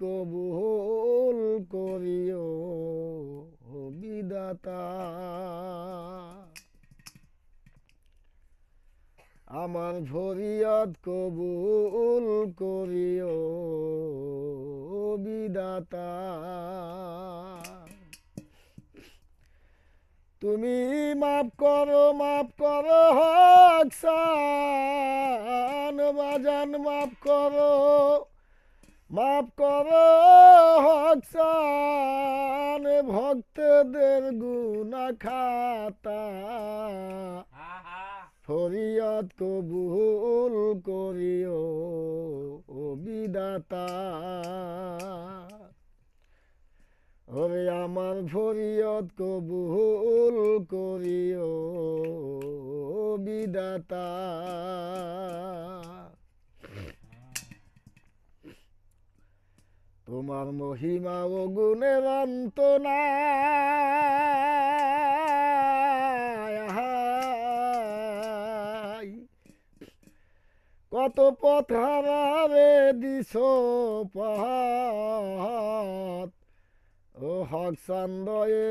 কবুল করিও বিধাতা। আমার ফরিয়াদ কবুল করিও বিধাতা। তুমি মাফ করো হক সান বাজান, মাফ করো হক সান ভক্তদের গুনাহ খাতা। ফরিয়াদ কবুল করিও বিধাতা। ওরে আমার ফরিয়াদ কবুল করিও বিধাতা। তোমার মহিমা ও গুণের অন্ত নাই, কত পথ হারাবে দিছো পথ ও হক চান্দয়ে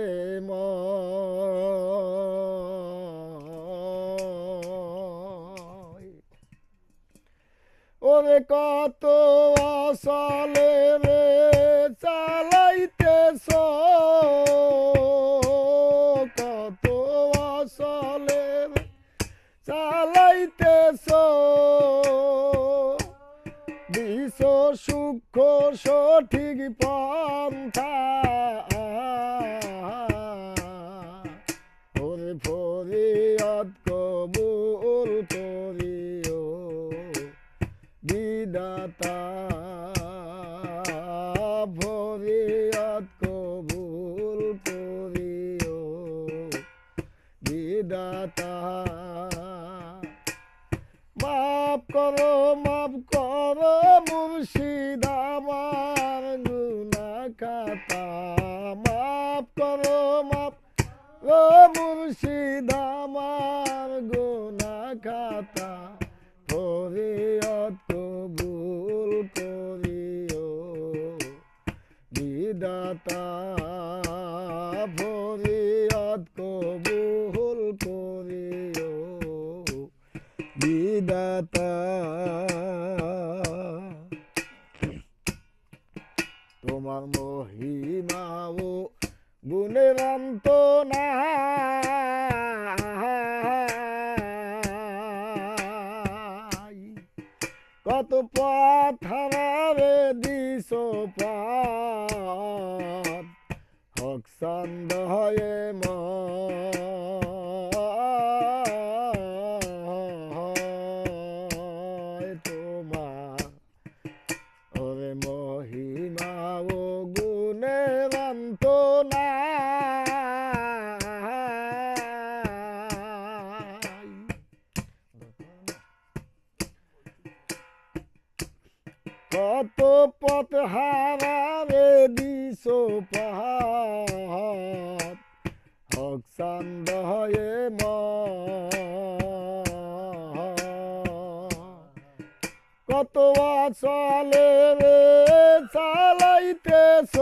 ওরে কত আসলে রে চালাইতেছ, কত আসলে রে চালাইতেছ, দিছ সূক্ষ্ম সঠিক পন্থা। ওরে ফরিয়াদ কবুল করিও বিধাতা। ফরিয়াদ কবুল করিও বিধাতা। মাফ করো মুর্শিদ আমার গুনাহ খাতা। মাফ করো মুর্শিদ আমার গুনাহ খাতা। ফরিয়াদ কবুল করিও বিধাতা। ফরিয়াদ কবুল করিও বিধাতা। তোমার মহিমা ও গুণের অন্ত নাই, কত পথ হারাবে দিছ পথ হক চান্দ হয়ে তোমার ওরে মহিমা ও গুণের অন্ত নাই, কত পথ হারাবে দিছ পথ হক চান্দ হয়ে কত চলে রে চালাইতেছ,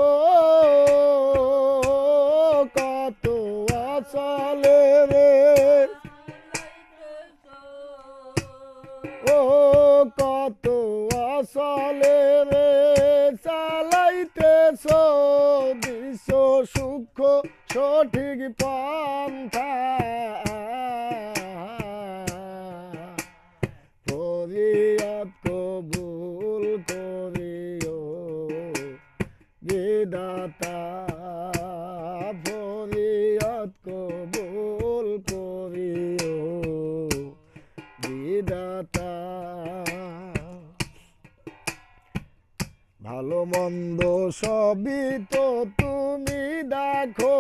কত চলে রে ও কত চলে রে চালাইতেছ, বিশ্ব সুখ সঠিক পন্থা। ফরিয়াদ কবুল করিও বিধাতা। ফরিয়াদ কবুল করিও বিধাতা। ভালো মন্দ সবই তো তুমি দেখো,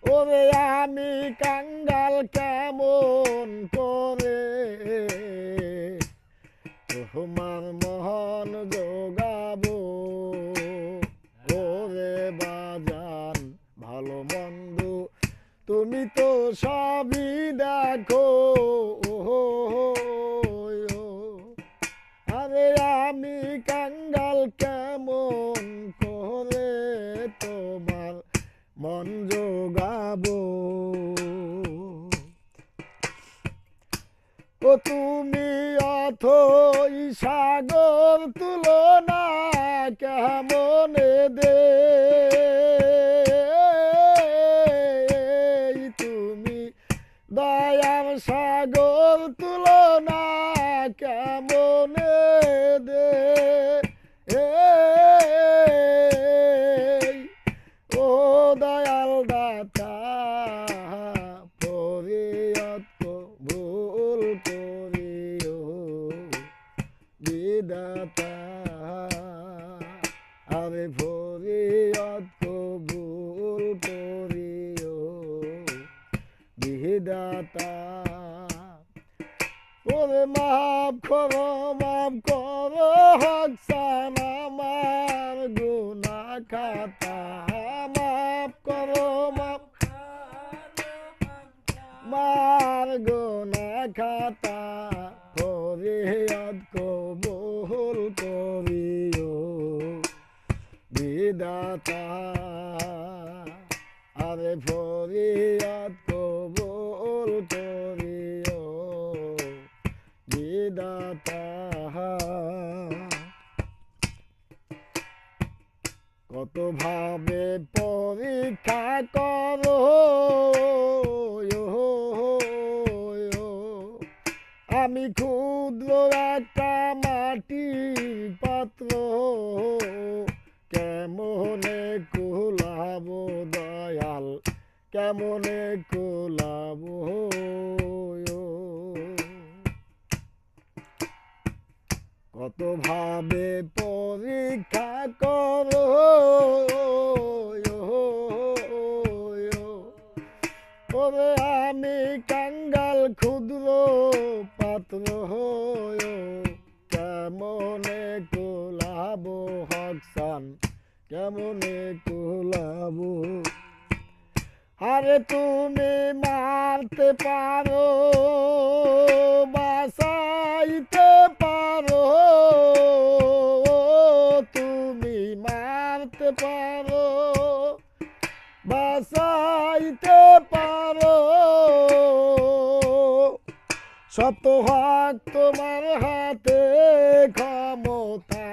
ওরে আমি কাঙ্গাল কেমন করে তোমার মহান যোগাবো। ওরে বাজান ভালো মন্দ তুমি তো সবই দেখো, ওরে আমি কাঙ্গাল কেমন করে তোমার মন জোগাবো। ও তুমি অথই সাগর তুলনা কেমনে দে, তুমি দয়ার সাগর তুলনা কেমনে দে। ও দয়াল দাতা ফরিয়াদ কবুল করিও বিধাতা, আরে ফরিয়াদ কবুল করিও বিধাতা। ওরে মাফ করো হকসান আমার গুনাহ খাতা, মাফ করো মার গুনাহ খাতা, ফরিয়াদ কবুল করিও বিধাতা, আরে ফরিয়াদ কবুল করিও বিধাতা। কত ভাবে পরীক্ষা করো আমি ক্ষুদ্র একটা মাটির পাত্র, কেমনে কুলাবো দয়াল কেমনে কুলাবো। কত ভাবে পরীক্ষা করো ওরে আমি কাঙ্গাল ক্ষুদ্র পাত্র, কেমনে কুলাবো হকসান কেমনে কুলাবো। আরে তুমি মারতে পারো বাঁচাইতে পারো, তুমি মারতে পারো বাঁচাইতে পারো, শত হক তোমার হাতে ক্ষমতা,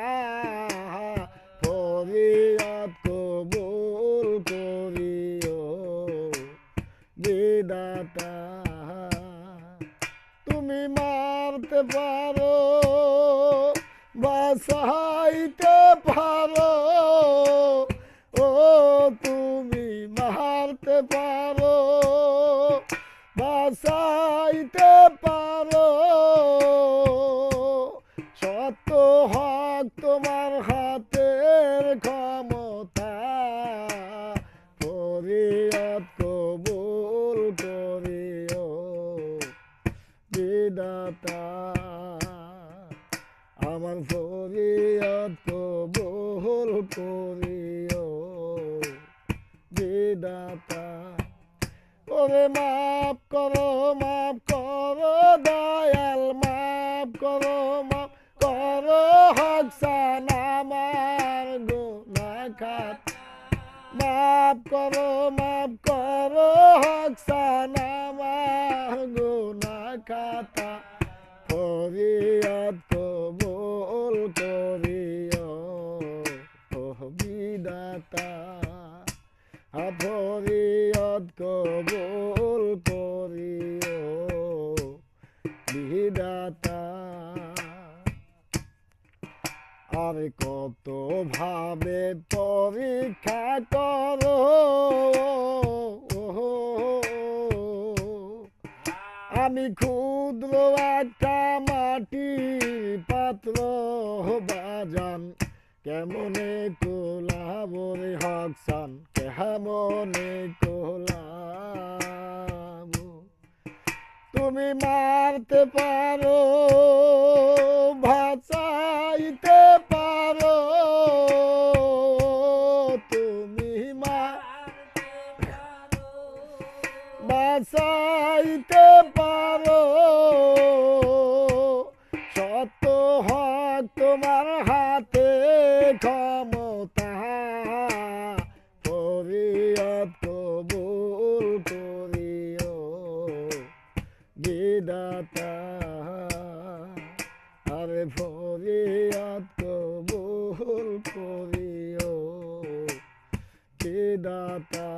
ফরিয়াদ কবুল করিও বিধাতা। তুমি মারতে পারো বাঁচাইতে পারো, ও তুমি মারতে পারো বাঁচাইতে পারো, সত্য হক তোমার হাতের ক্ষমতা, ফরিয়াদ কবুল করিও বিধাতা, আমার ফরিয়াদ কবুল করিও বিধাতা। ওরে মাফ করো দয়াল মাফ করো হকসান আমার গুনাহ খাতা, মাফ করো হকসান আমার গুনাহ খাতা, ফরিয়াদ কবুল করিও বিধাতা, ফরিয়াদ কবুল করিও বিধাতা। আর কত ভাবে পরীক্ষা করো আমি ক্ষুদ্র একটা মাটির পাত্র বাজান, কেমনে কোলাবো রে হকসান কেমনে কোলাবো। তুমি মারতে পারো বাঁচাইতে পারো, তুমি বাঁচাইতে পারো, সত্য হক তোমার হাতে ক্ষমতা ফরিয়াদ কবুল করিও বিধাতা আরে ফরিয়াদ কবুল করিও বিধাতা